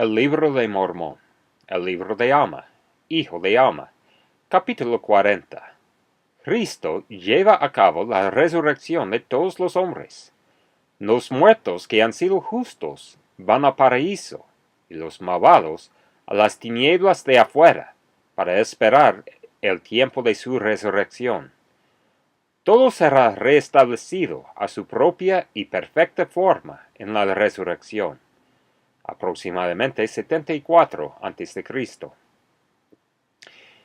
El libro de Mormón, el libro de Alma, hijo de Alma, capítulo 40. Cristo lleva a cabo la resurrección de todos los hombres. Los muertos que han sido justos van al paraíso, y los malvados a las tinieblas de afuera, para esperar el tiempo de su resurrección. Todo será restablecido a su propia y perfecta forma en la resurrección, aproximadamente 74 a.C.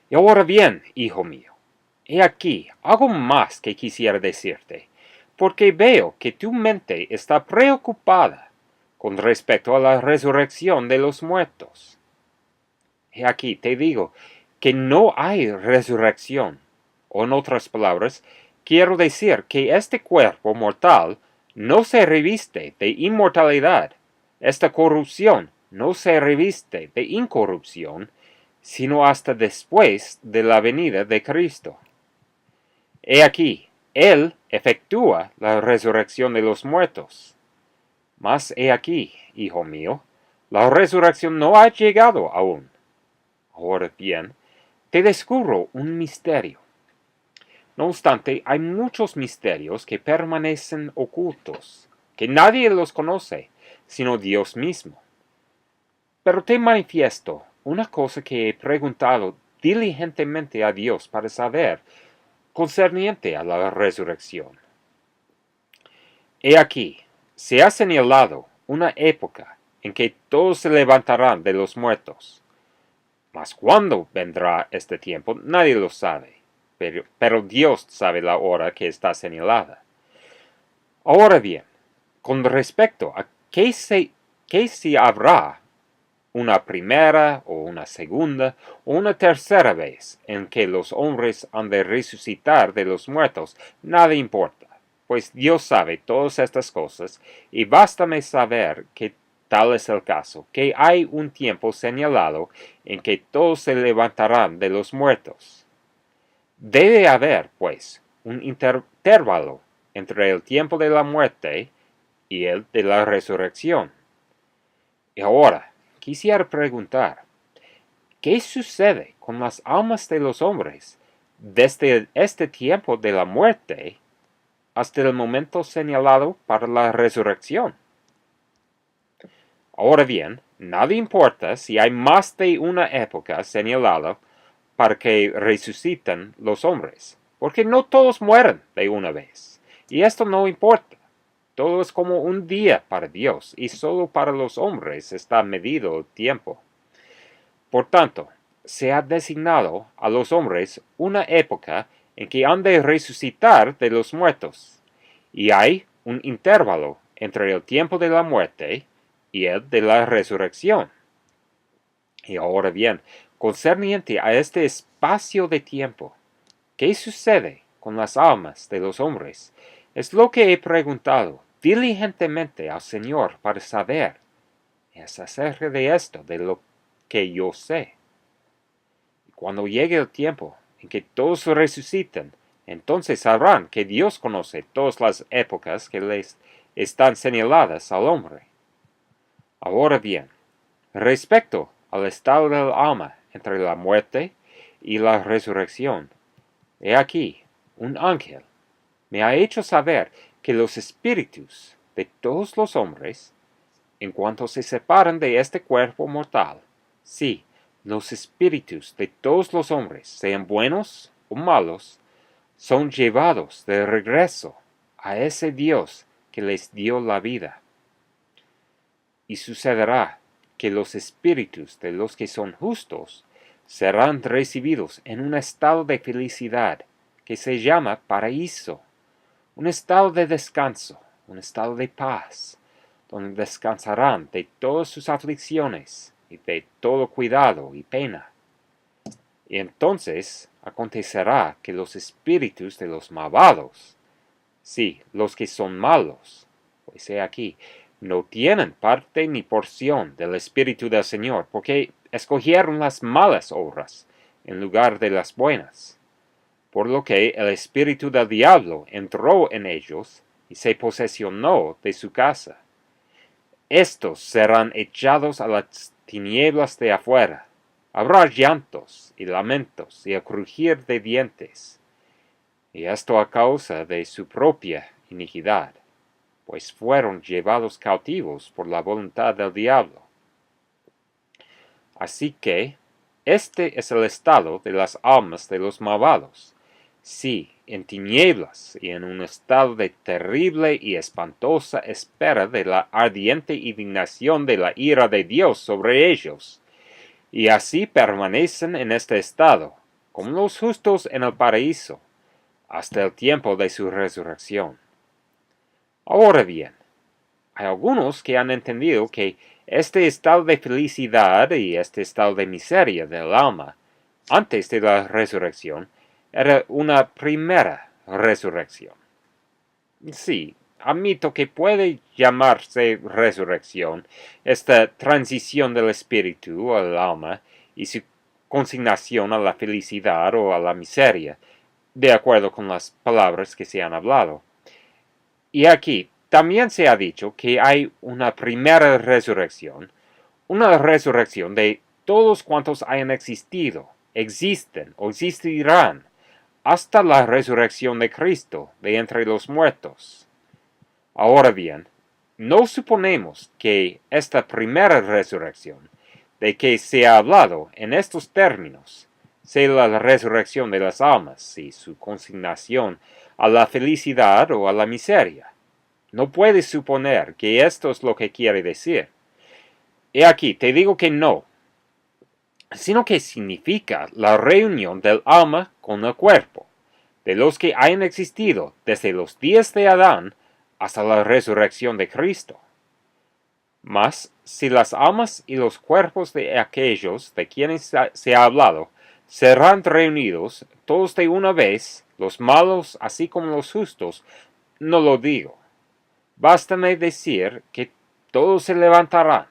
Y ahora bien, hijo mío, he aquí algo más que quisiera decirte, porque veo que tu mente está preocupada con respecto a la resurrección de los muertos. He aquí te digo que no hay resurrección, o en otras palabras, quiero decir que este cuerpo mortal no se reviste de inmortalidad, esta corrupción no se reviste de incorrupción, sino hasta después de la venida de Cristo. He aquí, Él efectúa la resurrección de los muertos. Mas he aquí, hijo mío, la resurrección no ha llegado aún. Ahora bien, te descubro un misterio. No obstante, hay muchos misterios que permanecen ocultos, que nadie los conoce, sino Dios mismo. Pero te manifiesto una cosa que he preguntado diligentemente a Dios para saber, concerniente a la resurrección. He aquí, se ha señalado una época en que todos se levantarán de los muertos. Mas cuándo vendrá este tiempo, nadie lo sabe, pero Dios sabe la hora que está señalada. Ahora bien, con respecto a que si habrá una primera o una segunda o una tercera vez en que los hombres han de resucitar de los muertos, nada importa, pues Dios sabe todas estas cosas, y bástame saber que tal es el caso, que hay un tiempo señalado en que todos se levantarán de los muertos. Debe haber, pues, un intervalo entre el tiempo de la muerte y el de la resurrección. Y ahora, quisiera preguntar, ¿qué sucede con las almas de los hombres desde este tiempo de la muerte hasta el momento señalado para la resurrección? Ahora bien, nada importa si hay más de una época señalada para que resuciten los hombres, porque no todos mueren de una vez, y esto no importa. Todo es como un día para Dios, y solo para los hombres está medido el tiempo. Por tanto, se ha designado a los hombres una época en que han de resucitar de los muertos, y hay un intervalo entre el tiempo de la muerte y el de la resurrección. Y ahora bien, concerniente a este espacio de tiempo, ¿qué sucede con las almas de los hombres? Es lo que he preguntado diligentemente al Señor para saber. Es acerca de esto de lo que yo sé. Y cuando llegue el tiempo en que todos resuciten, entonces sabrán que Dios conoce todas las épocas que les están señaladas al hombre. Ahora bien, respecto al estado del alma entre la muerte y la resurrección, he aquí, un ángel me ha hecho saber que los espíritus de todos los hombres, en cuanto se separan de este cuerpo mortal, sí, los espíritus de todos los hombres, sean buenos o malos, son llevados de regreso a ese Dios que les dio la vida. Y sucederá que los espíritus de los que son justos serán recibidos en un estado de felicidad que se llama paraíso, un estado de descanso, un estado de paz, donde descansarán de todas sus aflicciones y de todo cuidado y pena. Y entonces acontecerá que los espíritus de los malvados, sí, los que son malos, pues he aquí, no tienen parte ni porción del Espíritu del Señor, porque escogieron las malas obras en lugar de las buenas. Por lo que el espíritu del diablo entró en ellos y se posesionó de su casa. Estos serán echados a las tinieblas de afuera. Habrá llantos y lamentos y el crujir de dientes. Y esto a causa de su propia iniquidad, pues fueron llevados cautivos por la voluntad del diablo. Así que, este es el estado de las almas de los malvados. Sí, en tinieblas y en un estado de terrible y espantosa espera de la ardiente indignación de la ira de Dios sobre ellos. Y así permanecen en este estado, como los justos en el paraíso, hasta el tiempo de su resurrección. Ahora bien, hay algunos que han entendido que este estado de felicidad y este estado de miseria del alma, antes de la resurrección, era una primera resurrección. Sí, admito que puede llamarse resurrección esta transición del espíritu al alma y su consignación a la felicidad o a la miseria, de acuerdo con las palabras que se han hablado. Y aquí también se ha dicho que hay una primera resurrección, una resurrección de todos cuantos hayan existido, existen o existirán, hasta la resurrección de Cristo de entre los muertos. Ahora bien, no suponemos que esta primera resurrección, de que se ha hablado en estos términos, sea la resurrección de las almas y su consignación a la felicidad o a la miseria. No puedes suponer que esto es lo que quiere decir. He aquí, te digo que no, sino que significa la reunión del alma con el cuerpo, de los que hayan existido desde los días de Adán hasta la resurrección de Cristo. Mas, si las almas y los cuerpos de aquellos de quienes se ha hablado serán reunidos todos de una vez, los malos así como los justos, no lo digo. Bástame decir que todos se levantarán,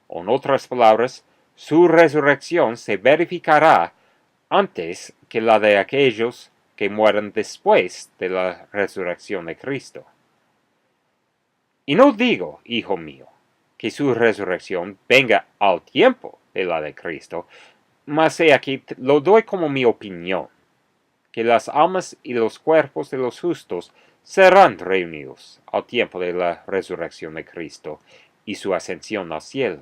o en otras palabras, su resurrección se verificará antes que la de aquellos que mueran después de la resurrección de Cristo. Y no digo, hijo mío, que su resurrección venga al tiempo de la de Cristo, mas he aquí lo doy como mi opinión, que las almas y los cuerpos de los justos serán reunidos al tiempo de la resurrección de Cristo y su ascensión al cielo.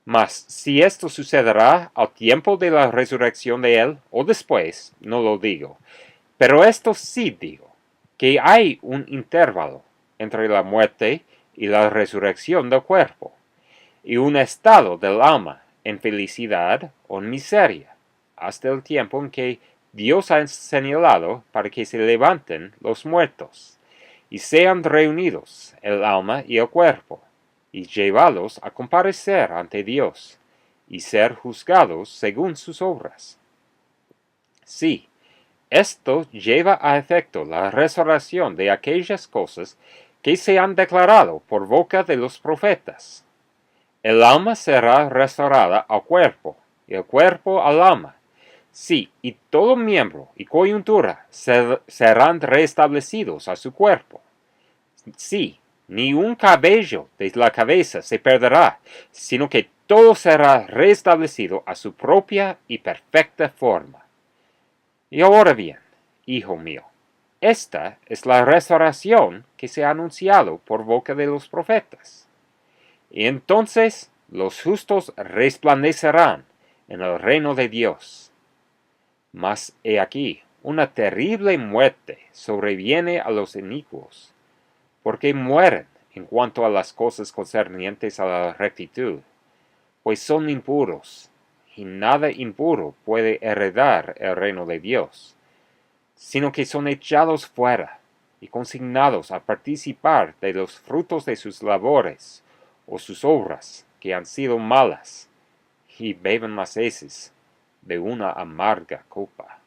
Mas si esto sucederá al tiempo de la resurrección de Él o después, no lo digo. Pero esto sí digo, que hay un intervalo entre la muerte y la resurrección del cuerpo, y un estado del alma en felicidad o en miseria, hasta el tiempo en que Dios ha señalado para que se levanten los muertos, y sean reunidos el alma y el cuerpo, y llevados a comparecer ante Dios, y ser juzgados según sus obras. Sí, esto lleva a efecto la restauración de aquellas cosas que se han declarado por boca de los profetas. El alma será restaurada al cuerpo, y el cuerpo al alma. Sí, y todo miembro y coyuntura serán restablecidos a su cuerpo. Sí, ni un cabello de la cabeza se perderá, sino que todo será restablecido a su propia y perfecta forma. Y ahora bien, hijo mío, esta es la restauración que se ha anunciado por boca de los profetas. Y entonces los justos resplandecerán en el reino de Dios. Mas he aquí, una terrible muerte sobreviene a los inicuos, porque mueren en cuanto a las cosas concernientes a la rectitud, pues son impuros, y nada impuro puede heredar el reino de Dios, sino que son echados fuera y consignados a participar de los frutos de sus labores o sus obras que han sido malas, y beben las heces de una amarga copa.